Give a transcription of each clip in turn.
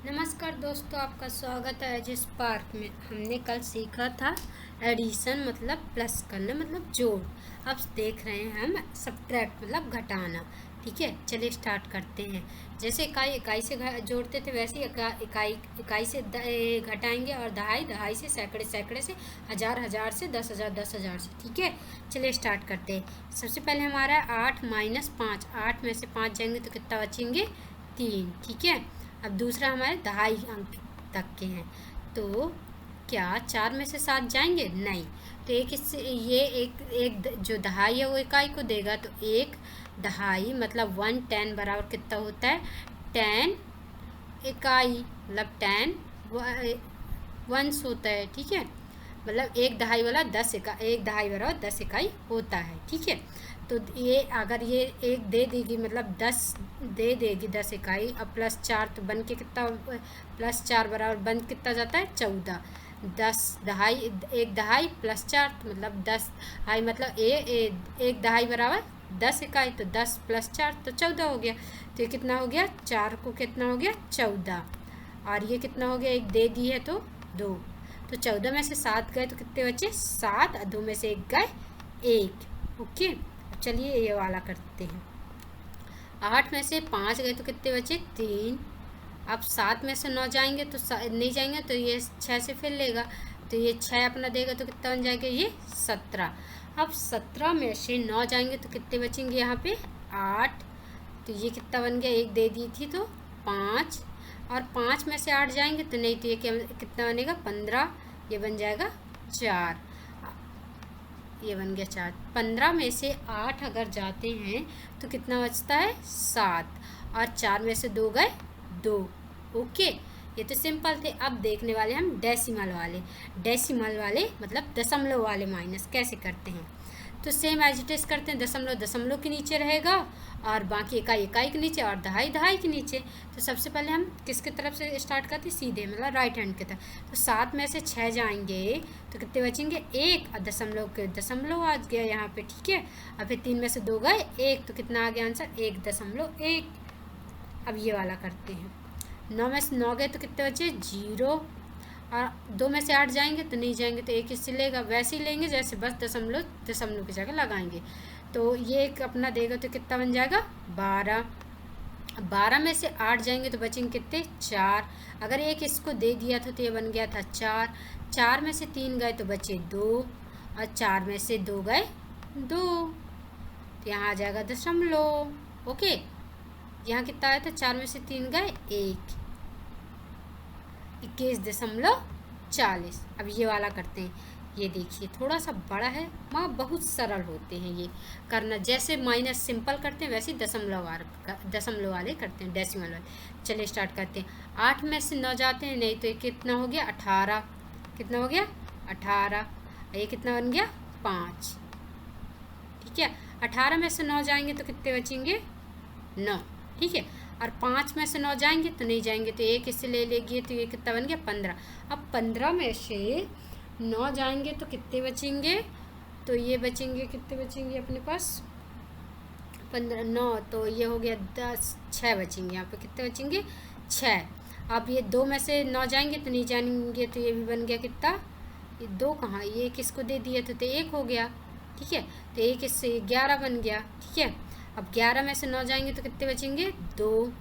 नमस्कार दोस्तों, आपका स्वागत है जिस पार्क में। हमने कल सीखा था एडिशन मतलब प्लस करना मतलब जोड़। अब देख रहे हैं हम सब्ट्रैक्ट मतलब घटाना। ठीक है, चलिए स्टार्ट करते हैं। जैसे इकाई इकाई से जोड़ते थे वैसे ही इकाई इकाई से घटाएंगे, और दहाई दहाई से, सैकड़े सैकड़े से, हजार हजार से, 10,000 10,000 से। ठीक है, चलिए स्टार्ट करते हैं। सबसे पहले हमारा 8 माइनस 5। 8 में से 5 जाएंगे तो कितना बचेंगे? 3। ठीक है, अब दूसरा हमारे दहाई अंक तक के हैं, तो क्या 4 में से 7 जाएंगे? नहीं। तो एक इससे ये एक जो दहाई है वो इकाई को देगा, तो एक दहाई मतलब 1/10 बराबर कितना होता है? 10 इकाई मतलब 10 वंस होता है। ठीक है, मतलब एक दहाई वाला 10 इकाई, एक दहाई बराबर 10 इकाई होता है। ठीक है, तो ये अगर ये एक दे देगी मतलब 10 दे देगी 10 इकाई, अब +4 तो बन के कितना? +4 बराबर बन कितना जाता है? 14। 10 दहाई, एक दहाई +4 तो मतलब 10 दहाई मतलब एक दहाई बराबर 10 इकाई, तो 10 + 4 तो 14 हो गया। तो ये कितना हो गया? 4 को कितना हो गया? 14। और ये कितना हो गया? एक दे दी है तो 2। तो 14 में से 7 गए तो कितने बचे? 7। और 2 में से 1 गए 1। ओके, चलिए ये वाला करते हैं। 8 में से 5 गए तो कितने बचे? 3। अब 7 में से 9 जाएंगे तो नहीं जाएंगे, तो ये 6 से फिर लेगा, तो ये 6 अपना देगा तो कितना बन जाएगा? ये 17। अब 17 में से 9 जाएंगे तो कितने बचेंगे यहाँ पे? 8। तो ये कितना बन गया? एक दे दी थी तो 5। और 5 में से 8 जाएंगे तो नहीं, तो ये कितना बनेगा? 15। ये बन जाएगा 4। ये बन गया 4। 15 में से 8 अगर जाते हैं तो कितना बचता है? 7। और 4 में से 2 गए 2। ओके, ये तो सिंपल थे। अब देखने वाले हम डेसिमल वाले। डेसिमल वाले मतलब दशमलव वाले माइनस कैसे करते हैं। तो सेम एज इट इज करते हैं। दशमलव दशमलव के नीचे रहेगा, और बाकी इकाई इकाई के नीचे, और दहाई दहाई के नीचे। तो सबसे पहले हम किसकी तरफ से स्टार्ट करते हैं? सीधे मतलब राइट हैंड की तरफ। तो 7 में से 6 जाएंगे तो कितने बचेंगे? 1। और दशमलव के दशमलव आ गया यहाँ पे। ठीक है, और फिर 3 में से 2 गए 1, तो कितना आ गया आंसर? 1.1। अब ये वाला करते हैं। 9 में से 9 गए तो कितने बचे? 0। और 2 में से 8 जाएंगे तो नहीं जाएंगे, तो एक इससे लेगा, वैसे ही लेंगे जैसे बस दशमलव दशमलव की जगह लगाएंगे। तो ये एक अपना देगा तो कितना बन जाएगा? 12। 12 में से 8 जाएंगे तो बचेंगे कितने? 4। अगर एक इसको दे दिया था तो ये बन गया था 4। 4 में से 3 गए तो बचे 2। और 4 में से 2 गए 2, तो यहाँ आ जाएगा दशमलव। ओके, यहाँ कितना आया था? 4 में से 3 गए 1। 21.40। अब ये वाला करते हैं। ये देखिए थोड़ा सा बड़ा है मगर बहुत सरल होते हैं ये करना। जैसे माइनस सिंपल करते हैं वैसे दशमलव वाले करते हैं, डेसिमल वाले। चलिए स्टार्ट करते हैं। 8 में से 9 जाते हैं नहीं, तो ये कितना हो गया? 18। कितना हो गया? 18। ये कितना बन गया? 5। ठीक है, 18 में से 9 जाएंगे तो कितने बचेंगे? 9। ठीक है, और 5 में से 9 जाएंगे तो नहीं जाएंगे, तो एक इससे ले लेगी, तो ये कितना बन गया? 15। अब 15 में से 9 जाएंगे तो कितने बचेंगे? तो ये बचेंगे, कितने बचेंगे अपने पास? 15 9, तो ये हो गया 10। 6 बचेंगे यहाँ पे। कितने बचेंगे? 6। अब ये 2 में से 9 जाएंगे तो नहीं जाएंगे, तो ये भी बन गया कितना? ये 2 कहाँ? ये किसको दे दिया था तो 1 हो गया। ठीक है, तो 1 इससे 11 बन गया। ठीक है, अब 11 में से 9 जाएंगे तो कितने बचेंगे? 2।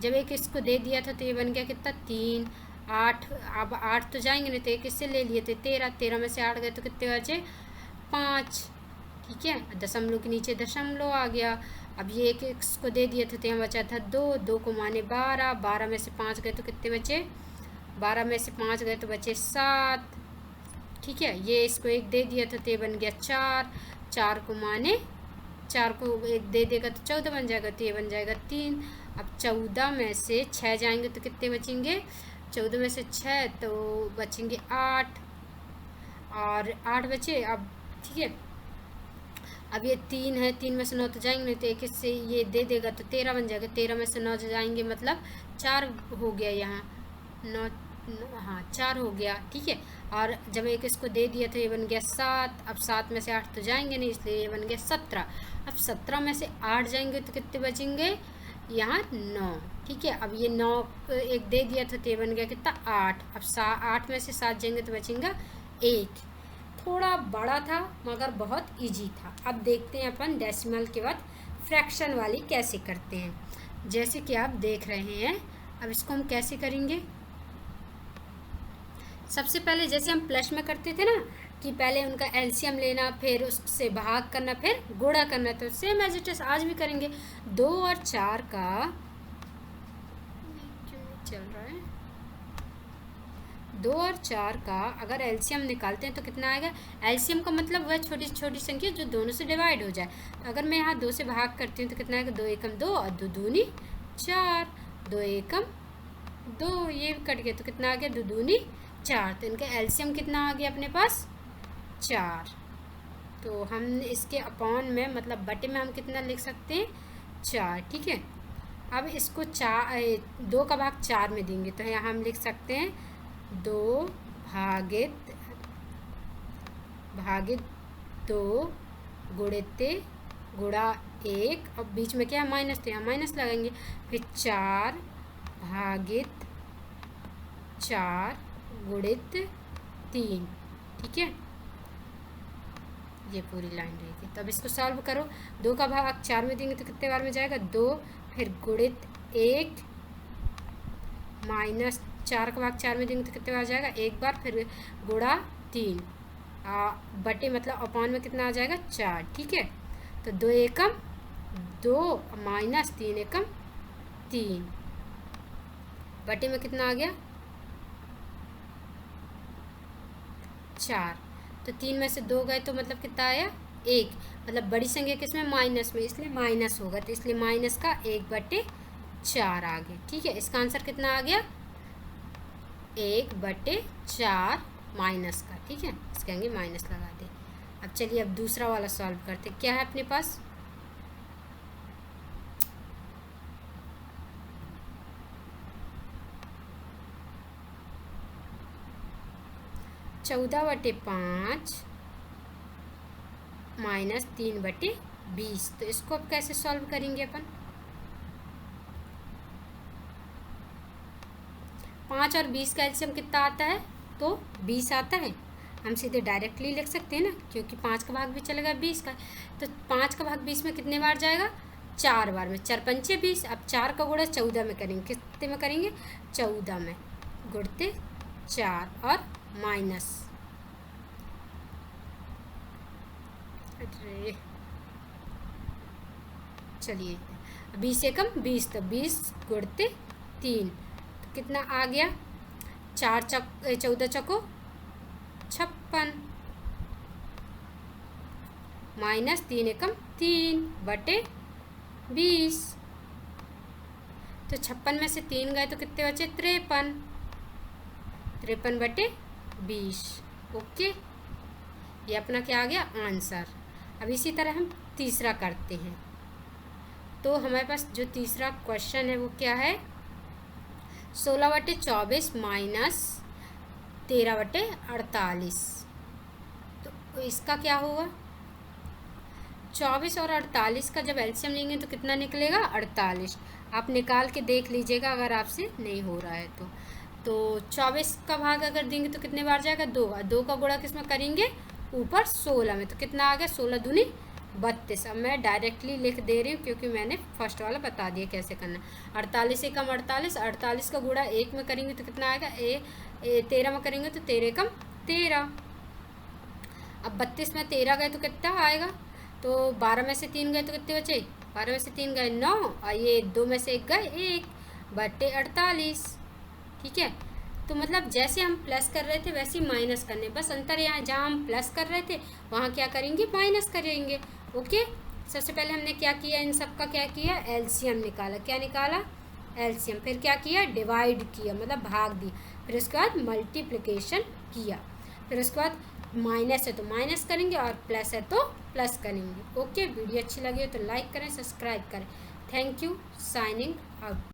जब एक इसको दे दिया था तो ये बन गया कितना? 3। 8। अब 8 तो जाएंगे नहीं, तो एक इससे ले लिए तो 13। 13 में से 8 गए तो कितने बचे? 5। ठीक है, दशमलव के नीचे दशमलव आ गया। अब ये एक इसको दे दिया था तो यहाँ बचा था 2। 2 को माने 12। 12 में से 5 गए तो कितने बचे? 12 में से 5 गए तो बचे 7। ठीक है, ये इसको एक दे दिया था तो ये बन गया 4। 4 को माने 4 को एक दे देगा तो 14 बन जाएगा, तो ये बन जाएगा 3। अब 14 में से 6 जाएंगे तो कितने बचेंगे? 14 में से 6 तो बचेंगे 8। और 8 बचे। अब ठीक है, अब ये 3 है, 3 में से 9 तो जाएंगे नहीं, तो एक इससे ये दे देगा तो 13 बन जाएगा। 13 में से 9 जाएंगे मतलब 4 हो गया यहाँ। 9, हाँ 4 हो गया। ठीक है, और जब एक इसको दे दिया तो ये बन गया 7। अब 7 में से 8 तो जाएंगे नहीं, इसलिए ये बन गया 17। अब 17 में से 8 जाएंगे तो कितने बचेंगे? यहाँ 9। ठीक है, अब ये 9 एक दे दिया था तो ये बन गया कितना 8। अब 8 में से 7 जाएंगे तो बचेगा 1। थोड़ा बड़ा था मगर बहुत इजी था। अब देखते हैं अपन डेसिमल के बाद फ्रैक्शन वाली कैसे करते हैं। जैसे कि आप देख रहे हैं, अब इसको हम कैसे करेंगे। सबसे पहले जैसे हम प्लस में करते थे ना कि पहले उनका एलसीएम लेना, फिर उससे भाग करना, फिर गुणा करना, तो सेम एज इट इज आज भी करेंगे। 2 और 4 का चल रहा है 2 और 4 का अगर एलसीएम निकालते हैं तो कितना आएगा। एलसीएम का मतलब वह छोटी छोटी संख्या जो दोनों से डिवाइड हो जाए। अगर मैं यहाँ 2 से भाग करती हूँ तो कितना आएगा, 2 एकम 2 और 2 दूनी 4, 2 एकम 2, ये कट गया तो कितना आ गया, 2 दूनी 4। तो इनका एलसीएम कितना आ गया अपने पास 4। तो हम इसके अपॉन में मतलब बटे में हम कितना लिख सकते हैं 4। ठीक है, अब इसको 2 का भाग 4 में देंगे तो यहाँ हम लिख सकते हैं 2 भागित 2 गुणित गुणा 1। अब बीच में क्या है माइनस, तो यहाँ माइनस लगाएंगे। फिर 4 भागित 4 गुणित 3। ठीक है, ये पूरी लाइन रहेगी। तब इसको सॉल्व करो। 2 का भाग 4 में देंगे तो कितने बार में जाएगा 2, फिर गुणित 1 माइनस 4 का भाग 4 में देंगे तो कितने बार जाएगा 1 बार, फिर गुणा 3 बटे मतलब अपॉन में कितना आ जाएगा 4। ठीक है, तो 2 एकम 2 माइनस 3 एकम 3 बटे में कितना आ गया 4। तो 3 में से 2 गए तो मतलब कितना आया 1। मतलब बड़ी संख्या किसमें माइनस में, इसलिए माइनस होगा, तो इसलिए माइनस का 1/4 आ गया। ठीक है, इसका आंसर कितना आ गया 1/4 माइनस का। ठीक है, इसके आगे माइनस लगा दे। अब चलिए अब दूसरा वाला सॉल्व करते। क्या है अपने पास 14/5 माइनस 3/20। तो इसको अब कैसे सॉल्व करेंगे अपन। 5 और 20 का एलसीएम कितना आता है, तो 20 आता है। हम सीधे डायरेक्टली लिख सकते हैं ना, क्योंकि 5 का भाग भी चलेगा 20 का। तो 5 का भाग 20 में कितने बार जाएगा 4 बार में। 4 पंचे 20। अब 4 का गुणा 14 में करेंगे। कितने में करेंगे 14 में, गुणते 4 और माइनस, अरे चलिए 20 एकम 20, तो 20 गुणते 3 तो कितना आ गया 14 चौको 56 माइनस 3 एकम 3 बटे 20। तो 56 में से 3 गए तो कितने बचे 53, 53/20। ओके, ये अपना क्या आ गया आंसर। अब इसी तरह हम तीसरा करते हैं। तो हमारे पास जो तीसरा क्वेश्चन है वो क्या है 16/24 माइनस 13/48। तो इसका क्या होगा 24 और 48 का जब एलसीएम लेंगे तो कितना निकलेगा 48। आप निकाल के देख लीजिएगा अगर आपसे नहीं हो रहा है तो 24 का भाग अगर देंगे तो कितने बार जाएगा 2, और 2 का गुणा किस में करेंगे ऊपर 16 में, तो कितना आ गया 16 दूनी 32। अब मैं डायरेक्टली लिख दे रही हूँ क्योंकि मैंने फर्स्ट वाला बता दिया कैसे करना। 48 एकम 48, 48 का गुणा 1 में करेंगे तो कितना आएगा 13 में करेंगे तो 13 एकम 13। अब 32 में 13 गए तो कितना आएगा, तो 12 में से 3 गए तो कितने बचे 12 में से 3 गए 9, और ये 2 में से 1 गए 1/48। ठीक है, तो मतलब जैसे हम प्लस कर रहे थे वैसे ही माइनस करने, बस अंतर यहाँ जहाँ हम प्लस कर रहे थे वहाँ क्या करेंगे माइनस करेंगे। ओके, सबसे पहले हमने क्या किया इन सब का क्या किया एलसीएम निकाला। क्या निकाला एलसीएम, फिर क्या किया डिवाइड किया मतलब भाग दी, फिर उसके बाद मल्टीप्लिकेशन किया, फिर उसके बाद माइनस है तो माइनस करेंगे और प्लस है तो प्लस करेंगे। ओके, वीडियो अच्छी लगी हो तो लाइक करें सब्सक्राइब करें। Thank you, signing out.